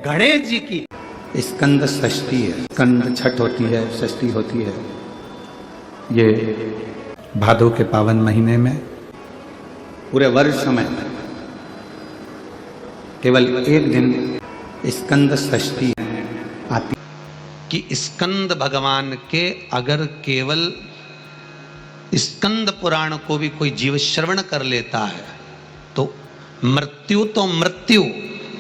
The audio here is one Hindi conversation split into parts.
गणेश जी की स्कंद षष्ठी है। स्कंद छठ होती है, षष्ठी होती है। ये भादो के पावन महीने में पूरे वर्ष में केवल एक दिन स्कंद षष्ठी आती कि स्कंद भगवान के अगर केवल स्कंद पुराण को भी कोई जीव श्रवण कर लेता है तो मृत्यु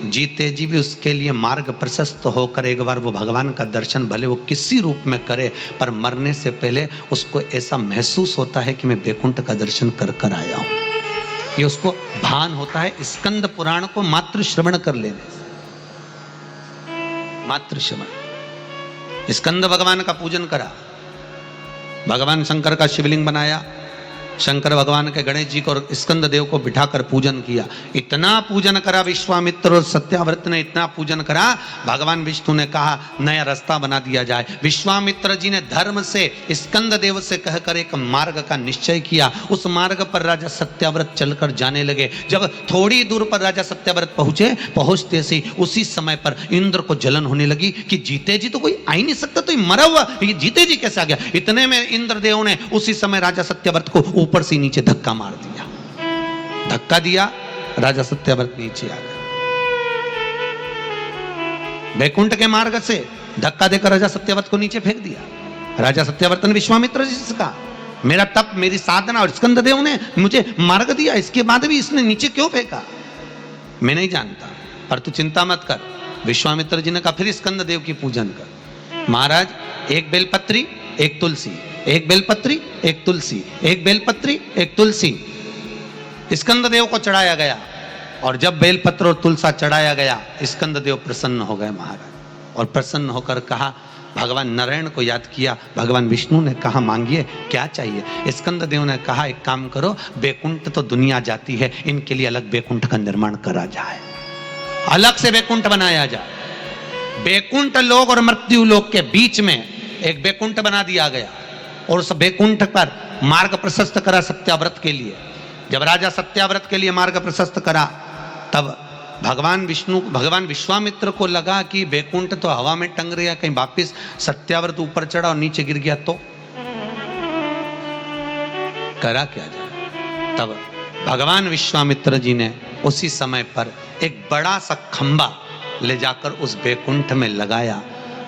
जीते जी भी उसके लिए मार्ग प्रशस्त होकर एक बार वो भगवान का दर्शन भले वो किसी रूप में करे, पर मरने से पहले उसको ऐसा महसूस होता है कि मैं बैकुंठ का दर्शन कर कर आया हूं। ये उसको भान होता है स्कंद पुराण को मात्र श्रवण कर लेने से। मात्र श्रवण। स्कंद भगवान का पूजन करा, भगवान शंकर का शिवलिंग बनाया, शंकर भगवान के गणेश जी को और स्कंद देव को बिठाकर पूजन किया। इतना पूजन करा विश्वामित्र और सत्याव्रत ने, इतना पूजन करा, भगवान विष्णु ने कहा नया रास्ता बना दिया जाए। विश्वामित्र जी ने धर्म से स्कंद देव से कहकर एक मार्ग का निश्चय किया। उस मार्ग पर राजा सत्याव्रत चलकर जाने लगे। जब थोड़ी दूर पर राजा सत्याव्रत पहुंचते से उसी समय पर इंद्र को जलन होने लगी कि जीते जी तो कोई आ ही नहीं सकता, तो ये मरा हुआ ये जीते जी कैसे आ गया। इतने में इंद्रदेव ने उसी समय राजा सत्याव्रत को ऊपर से नीचे धक्का मार दिया। धक्का दिया, राजा सत्याव्रत नीचे आ गया। बैकुंठ के मार्ग से धक्का देकर राजा सत्याव्रत को नीचे फेंक दिया। राजा सत्याव्रत ने विश्वामित्र जी से कहा मेरा तप, मेरी साधना और स्कंद देव ने मुझे मार्ग दिया, इसके बाद भी इसने नीचे क्यों फेंका मैं नहीं जानता, पर तू चिंता मत कर। विश्वामित्र जी ने कहा फिर स्कंद देव की पूजन कर। महाराज एक बेलपत्री एक तुलसी, एक बेलपत्री एक तुलसी, एक बेलपत्री एक तुलसी स्कंद देव को चढ़ाया गया। और जब बेलपत्र और तुलसा चढ़ाया गया स्कंद देव प्रसन्न हो गए महाराज। और प्रसन्न होकर कहा, भगवान नारायण को याद किया। भगवान विष्णु ने कहा मांगिए क्या चाहिए। स्कंद देव ने कहा एक काम करो, बैकुंठ तो दुनिया जाती है, इनके लिए अलग बैकुंठ का निर्माण करा जाए, अलग से बैकुंठ बनाया जाए। बैकुंठ लोक और मृत्यु लोक के बीच में एक बैकुंठ बना दिया गया और उस बैकुंठ पर मार्ग प्रशस्त करा सत्याव्रत के लिए। जब राजा सत्याव्रत के लिए मार्ग प्रशस्त करा तब भगवान विश्वामित्र को लगा कि बैकुंठ तो हवा में टंग रहा, कहीं वापिस सत्याव्रत ऊपर चढ़ा और नीचे गिर गया तो करा क्या जाए। तब भगवान विश्वामित्र जी ने उसी समय पर एक बड़ा सा खंबा ले जाकर उस बैकुंठ में लगाया।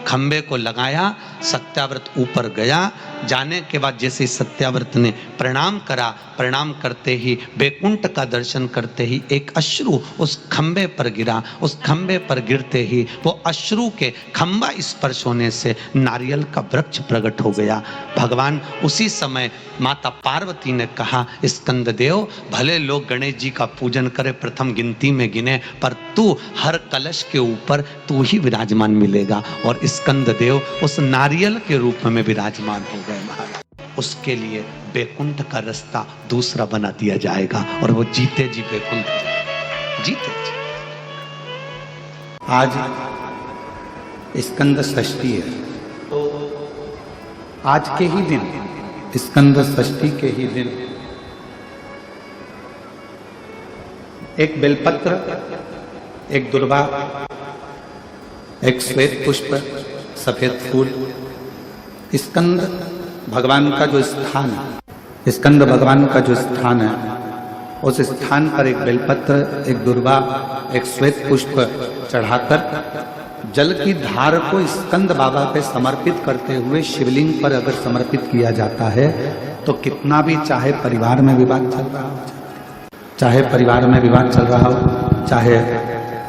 खंबे को लगाया, सत्याव्रत ऊपर गया। जाने के बाद जैसे सत्याव्रत ने प्रणाम करा, प्रणाम करते ही बैकुंठ का दर्शन करते ही एक अश्रु उस खंबे पर गिरा। उस खंबे पर गिरते ही वो अश्रु के खंबा स्पर्श होने से नारियल का वृक्ष प्रकट हो गया। भगवान उसी समय माता पार्वती ने कहा स्कंद देव भले लोग गणेश जी का पूजन करे, प्रथम गिनती में गिने, पर तू हर कलश के ऊपर तू ही विराजमान मिलेगा। और स्कंद देव उस नारियल के रूप में विराजमान हो गए महाराज। उसके लिए बैकुंठ का रास्ता दूसरा बना दिया जाएगा और वो जीते जी बैकुंठ जीते जी। आज स्कंद षष्ठी है, तो आज के ही दिन स्कंद षष्ठी के ही दिन एक बेलपत्र, एक दुर्वा, एक श्वेत पुष्प, सफेद फूल, स्कंद भगवान का जो स्थान है, स्कंद भगवान का जो स्थान है, उस स्थान पर एक बेलपत्र, एक दुर्वा, एक श्वेत पुष्प चढ़ाकर जल की धार को स्कंद बाबा पे समर्पित करते हुए शिवलिंग पर अगर समर्पित किया जाता है तो कितना भी, चाहे परिवार में विवाद चल रहा हो, चाहे परिवार में विवाद चल रहा हो, चाहे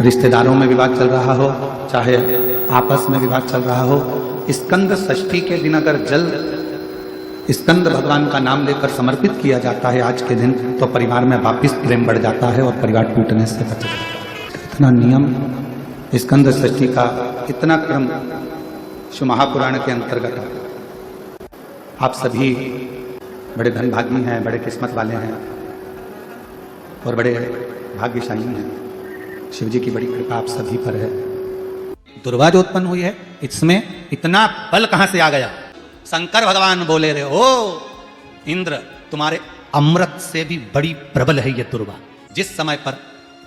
रिश्तेदारों में विवाद चल रहा हो, चाहे आपस में विवाद चल रहा हो, स्कंद षष्ठी के दिन अगर जल स्कंद भगवान का नाम लेकर समर्पित किया जाता है आज के दिन, तो परिवार में वापिस प्रेम बढ़ जाता है और परिवार टूटने से बच जाता है। इतना नियम स्कंद षष्ठी का, इतना क्रम शिव महापुराण के अंतर्गत। आप सभी बड़े धनभागी हैं, बड़े किस्मत वाले हैं और बड़े भाग्यशाली हैं। शिव जी की बड़ी कृपा आप सभी पर है। दुर्वा जो उत्पन्न हुई है, इसमें इतना बल कहां से आ गया। शंकर भगवान बोले रहे, ओ इंद्र तुम्हारे अमृत से भी बड़ी प्रबल है ये दुर्वा। जिस समय पर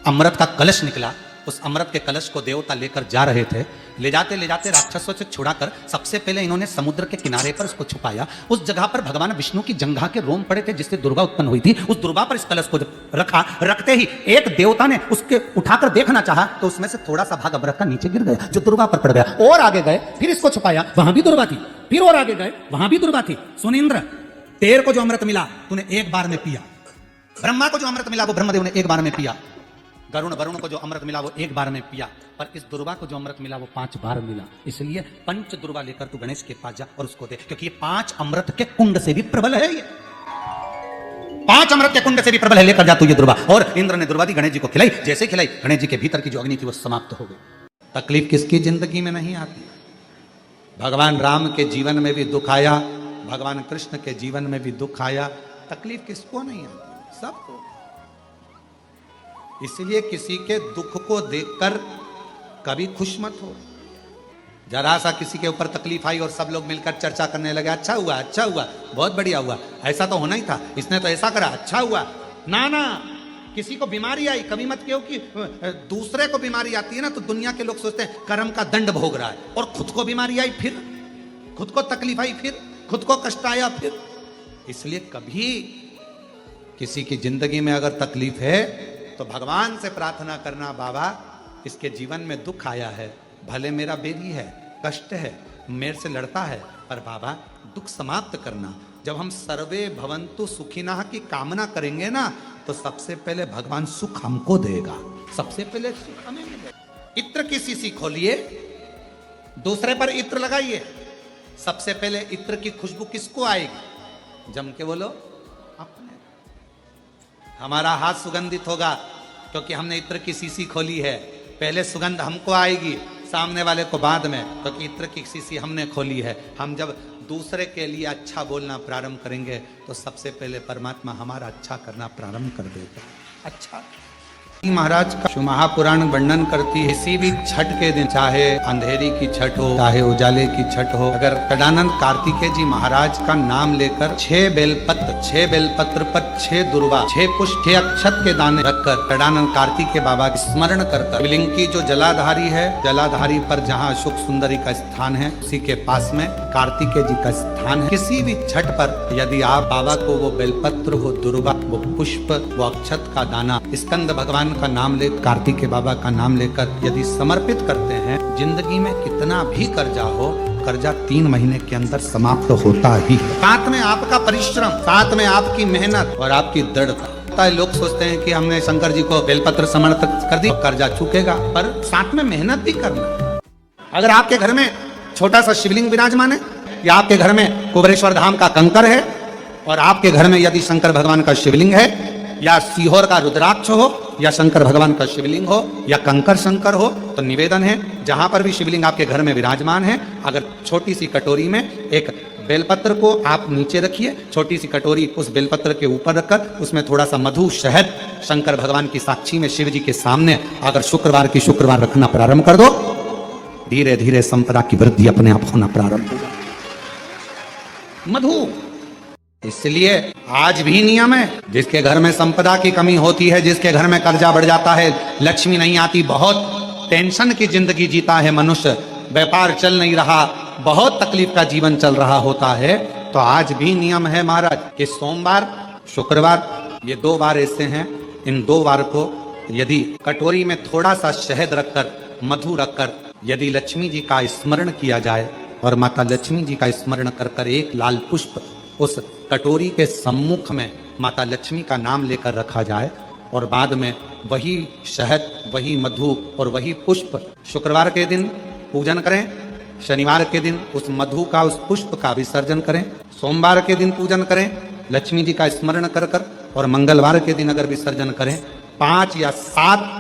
अमृत का कलश निकला उस अमृत के कलश को देवता लेकर जा रहे थे। ले जाते राक्षसों से छुड़ाकर सबसे पहले इन्होंने समुद्र के किनारे पर उसको छुपाया। उस जगह पर भगवान विष्णु की जंघा के रोम पड़े थे जिससे दुर्गा उत्पन्न हुई थी। उस दुर्गा पर इस कलश को जब रखा, रखते ही एक देवता ने उसके उठाकर देखना चाहा तो उसमें से थोड़ा सा भाग अमृत का नीचे गिर गया जो दुर्गा पर पड़ गया। और आगे गए, फिर इसको छुपाया, वहां भी दुर्गा थी। फिर और आगे गए, वहां भी दुर्गा थी। सुन इंद्र, तेर को जो अमृत मिला तूने एक बार में पिया। ब्रह्मा को जो अमृत मिला वो ब्रह्मदेव ने एक बार में पिया। वरुण को जो अमृत मिला वो एक बार में पिया। पर इस दुर्वा को जो अमृत मिला वो 5 बार मिला। इसलिए पंच दुर्वा लेकर तू गणेश के पास जा और उसको दे, क्योंकि ये 5 अमृत के कुंड से भी प्रबल है। ये 5 अमृत के कुंड से भी प्रबल है। लेकर जा तू ये दुर्वा। और इंद्र ने दुर्वा दी, गणेश जी को खिलाई। जैसे खिलाई, गणेश जी के भीतर की जो अग्नि थी वो समाप्त हो गई। तकलीफ किसकी जिंदगी में नहीं आती? भगवान राम के जीवन में भी दुख आया, भगवान कृष्ण के जीवन में भी दुख आया। तकलीफ किसको नहीं आती? सबको। इसलिए किसी के दुख को देखकर कभी खुश मत हो। जरा सा किसी के ऊपर तकलीफ आई और सब लोग मिलकर चर्चा करने लगे, अच्छा हुआ, बहुत बढ़िया हुआ, ऐसा तो होना ही था, इसने तो ऐसा करा, अच्छा हुआ। ना ना, किसी को बीमारी आई कभी मत कहो कि दूसरे को बीमारी आती है ना तो दुनिया के लोग सोचते हैं कर्म का दंड भोग रहा है, और खुद को बीमारी आई, फिर खुद को तकलीफ आई, फिर खुद को कष्ट आया, फिर। इसलिए कभी किसी की जिंदगी में अगर तकलीफ है तो भगवान से प्रार्थना करना, बाबा इसके जीवन में दुख आया है, भले मेरा बेबी है, कष्ट है, मेरे से लड़ता है, पर बाबा दुख समाप्त करना। जब हम सर्वे भवन्तु सुखिनः की कामना करेंगे ना तो सबसे पहले भगवान सुख हमको देगा। सबसे पहले सुख हमें मिलेगा। इत्र की शीशी खोलिए, दूसरे पर इत्र लगाइए, सबसे पहले इत्र की खुशबू किसको आएगी? जम के बोलो, अपने। हमारा हाथ सुगंधित होगा क्योंकि हमने इत्र की शीशी खोली है। पहले सुगंध हमको आएगी, सामने वाले को बाद में, क्योंकि इत्र की शीशी हमने खोली है। हम जब दूसरे के लिए अच्छा बोलना प्रारंभ करेंगे तो सबसे पहले परमात्मा हमारा अच्छा करना प्रारंभ कर देगा। अच्छा महाराज का महापुराण वर्णन करती है, किसी भी छठ के दिन, चाहे अंधेरी की छठ हो चाहे उजाले की छठ हो, अगर कडानंद कार्तिकेय जी महाराज का नाम लेकर 6 बेलपत्र पर 6 दुर्वा, 6 पुष्प, 6 अक्षत के दाने रखकर कडानंद कार्तिकेय बाबा की स्मरण कर शिवलिंग की जो जलाधारी है, जलाधारी पर जहाँ अशोक सुंदरी का स्थान है उसी के पास में कार्तिकेय जी का स्थान है। किसी भी छठ पर यदि आप बाबा को वो बेलपत्र, वो दुर्वा, वो पुष्प, वो अक्षत का दाना स्कंद भगवान का नाम ले, कार्तिकेय बाबा का नाम लेकर यदि समर्पित करते हैं, जिंदगी में कितना भी कर्जा हो, कर्जा 3 महीने के अंदर समाप्त होता ही है। साथ में आपका परिश्रम, साथ में आपकी मेहनत और आपकी दृढ़ता। लोग सोचते हैं कि हमने शंकर जी को बेलपत्र समर्पित कर दी, कर्जा चुकेगा, पर साथ में मेहनत भी करना। अगर आपके घर में छोटा सा शिवलिंग विराजमान है या आपके घर में कुबेरेश्वर धाम का कंकर है और आपके घर में यदि शंकर भगवान का शिवलिंग है या सीहोर का रुद्राक्ष हो या शंकर भगवान का शिवलिंग हो या कंकर शंकर हो, तो निवेदन है जहां पर भी शिवलिंग आपके घर में विराजमान है, अगर छोटी सी कटोरी में एक बेलपत्र को आप नीचे रखिए, छोटी सी कटोरी उस बेलपत्र के ऊपर रखकर उसमें थोड़ा सा मधु, शहद, शंकर भगवान की साक्षी में शिव जी के सामने अगर शुक्रवार रखना प्रारंभ कर दो, धीरे धीरे संपदा की वृद्धि अपने आप होना प्रारंभ होगा। मधु। इसलिए आज भी नियम है, जिसके घर में संपदा की कमी होती है, जिसके घर में कर्जा बढ़ जाता है, लक्ष्मी नहीं आती, बहुत टेंशन की जिंदगी जीता है मनुष्य, व्यापार चल नहीं रहा, बहुत तकलीफ का जीवन चल रहा होता है, तो आज भी नियम है महाराज कि सोमवार, शुक्रवार, ये 2 बार ऐसे हैं, इन 2 बार को यदि कटोरी में थोड़ा सा शहद रखकर, मधु रखकर यदि लक्ष्मी जी का स्मरण किया जाए और माता लक्ष्मी जी का स्मरण कर एक लाल पुष्प उस कटोरी के सम्मुख में माता लक्ष्मी का नाम लेकर रखा जाए और बाद में वही शहद, वही मधु और वही पुष्प शुक्रवार के दिन पूजन करें, शनिवार के दिन उस मधु का, उस पुष्प का विसर्जन करें, सोमवार के दिन पूजन करें लक्ष्मी जी का स्मरण कर कर, और मंगलवार के दिन अगर विसर्जन करें, 5 या 7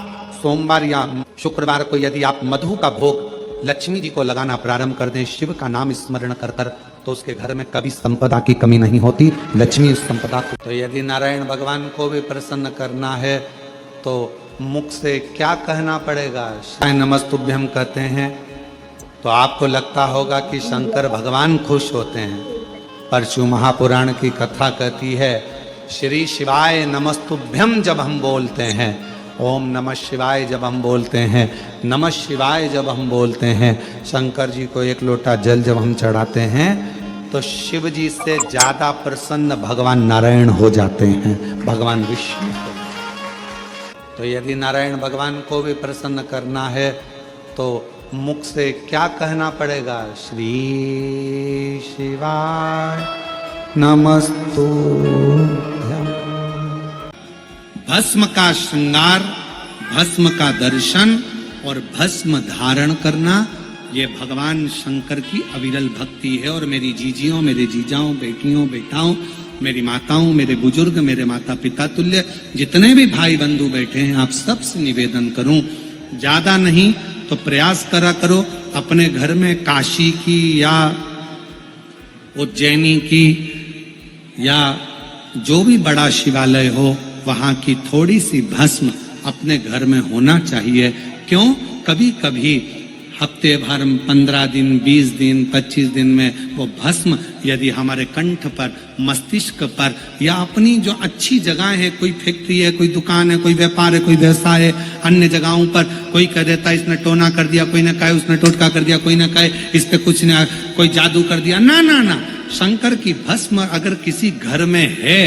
सोमवार या शुक्रवार को यदि आप मधु का भोग लक्ष्मी जी को लगाना प्रारंभ कर दें, शिव का नाम स्मरण कर कर, तो उसके घर में कभी संपदा की कमी नहीं होती, लक्ष्मी उस संपदा को। तो यदि नारायण भगवान को भी प्रसन्न करना है तो मुख से क्या कहना पड़ेगा? नमस्तुभ्यम कहते हैं तो आपको लगता होगा कि शंकर भगवान खुश होते हैं, पर शिव महापुराण की कथा कहती है श्री शिवाय नमस्तुभ्यम जब हम बोलते हैं ओम नमः शिवाय जब हम बोलते हैं, नमः शिवाय जब हम बोलते हैं, शंकर जी को एक लोटा जल जब हम चढ़ाते हैं, तो शिव जी से ज्यादा प्रसन्न भगवान नारायण हो जाते हैं, भगवान विष्णु। तो यदि नारायण भगवान को भी प्रसन्न करना है तो मुख से क्या कहना पड़ेगा? श्री शिवाय नमस्तुभ्यं। भस्म का श्रृंगार, भस्म का दर्शन और भस्म धारण करना, ये भगवान शंकर की अविरल भक्ति है। और मेरी जीजियों, मेरे जीजाओं, बेटियों, बेटाओं, मेरी माताओं, मेरे बुजुर्ग, मेरे माता पिता तुल्य जितने भी भाई बंधु बैठे हैं, आप सबसे निवेदन करूं, ज्यादा नहीं तो प्रयास करा करो अपने घर में काशी की या उज्जैनी की या जो भी बड़ा शिवालय हो, वहां की थोड़ी सी भस्म अपने घर में होना चाहिए। क्यों? कभी कभी हफ्ते भर, 15 दिन, 20 दिन, 25 दिन में वो भस्म यदि हमारे कंठ पर, मस्तिष्क पर या अपनी जो अच्छी जगह है, कोई फैक्ट्री है, कोई दुकान है, कोई व्यापार है, कोई व्यवसाय है, अन्य जगहों पर कोई कह देता है इसने टोना कर दिया, कोई न कहे उसने टोटका कर दिया, कोई न कहे इस पे कुछ न कोई जादू कर दिया। ना ना ना, शंकर की भस्म अगर किसी घर में है,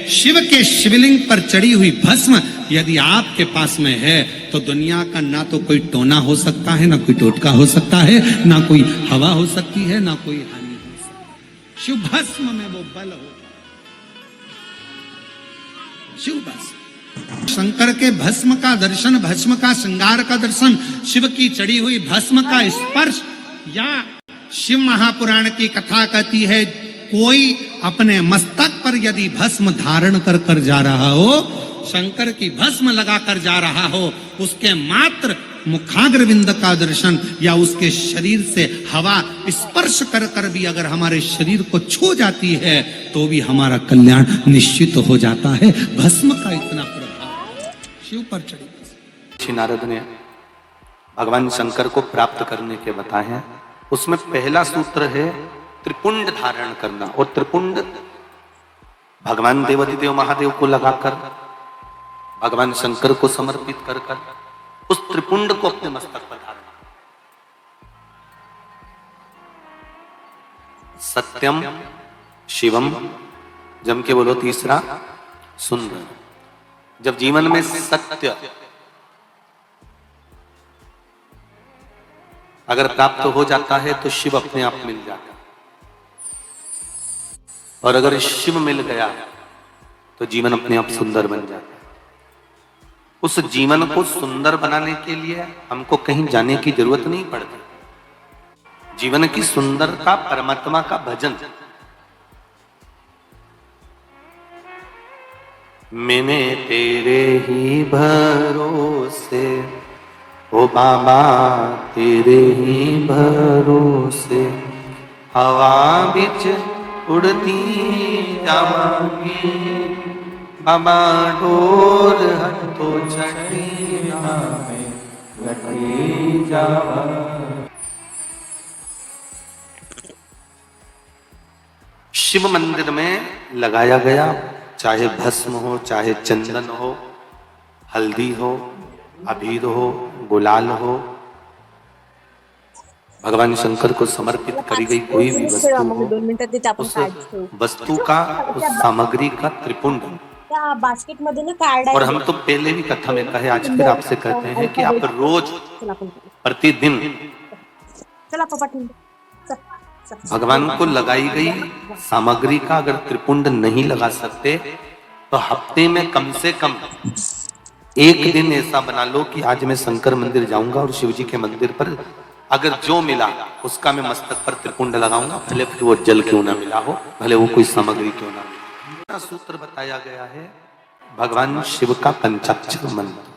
शिव के शिवलिंग पर चढ़ी हुई भस्म यदि आपके पास में है, तो दुनिया का ना तो कोई टोना हो सकता है, ना कोई टोटका हो सकता है, ना कोई हवा हो सकती है, ना कोई हानि हो सकती है। शिव भस्म में वो बल हो, शिव भस्म। शंकर के भस्म का दर्शन, भस्म का श्रृंगार का दर्शन, शिव की चढ़ी हुई भस्म का स्पर्श, या शिव महापुराण की कथा कहती है कोई अपने मस्तक पर यदि भस्म धारण कर कर जा रहा हो, शंकर की भस्म लगा कर जा रहा हो, उसके मात्र मुखाग्रविंद का दर्शन या उसके शरीर से हवा स्पर्श कर कर भी अगर हमारे शरीर को छू जाती है तो भी हमारा कल्याण निश्चित हो जाता है। भस्म का इतना प्रभाव शिव पर चढ़ी। श्री नारद ने भगवान शंकर को प्राप्त करने के बताए हैं। उसमें पहला सूत्र है त्रिपुंड धारण करना, और त्रिपुंड भगवान देवाधिदेव महादेव को लगाकर, भगवान शंकर को समर्पित कर कर उस त्रिपुंड को अपने मस्तक पर धारण। सत्यम शिवम, जम के बोलो तीसरा, सुंदर। जब जीवन में सत्य अगर प्राप्त हो जाता है तो शिव अपने आप मिल जाता है, और अगर शिव मिल गया तो जीवन अपने आप सुंदर बन जाता है। उस जीवन को सुंदर बनाने के लिए हमको कहीं जाने की जरूरत नहीं पड़ती। जीवन की सुंदरता परमात्मा का भजन। मैंने तेरे ही भरोसे, ओ बाबा तेरे ही भरोसे, हवा बिच उड़ती जावांगी, बाबा डोर हटो छठी में लटकी जावा। शिव मंदिर में लगाया गया, चाहे भस्म हो, चाहे चंदन हो, हल्दी हो, अबीर हो, गुलाल हो, भगवान शंकर को समर्पित करी गई कोई भी वस्तु हो, उस वस्तु का, उस सामग्री का त्रिपुंड। बास्केट मध्ये ना कार्ड आहे। और हम तो पहले भी कथा में कहे, आज फिर आपसे कहते हैं कि आप रोज प्रतिदिन भगवान को लगाई गई सामग्री का अगर त्रिपुंड नहीं लगा सकते तो हफ्ते में कम से कम एक दिन ऐसा बना लो कि आज मैं शंकर मंदिर जाऊंगा और शिव जी के मंदिर पर अगर जो मिला उसका मैं मस्तक पर त्रिपुंड लगाऊंगा, भले फिर वो जल क्यों ना मिला हो, भले वो कोई सामग्री क्यों ना मिला। सूत्र बताया गया है भगवान शिव का पंचाक्षर मंत्र।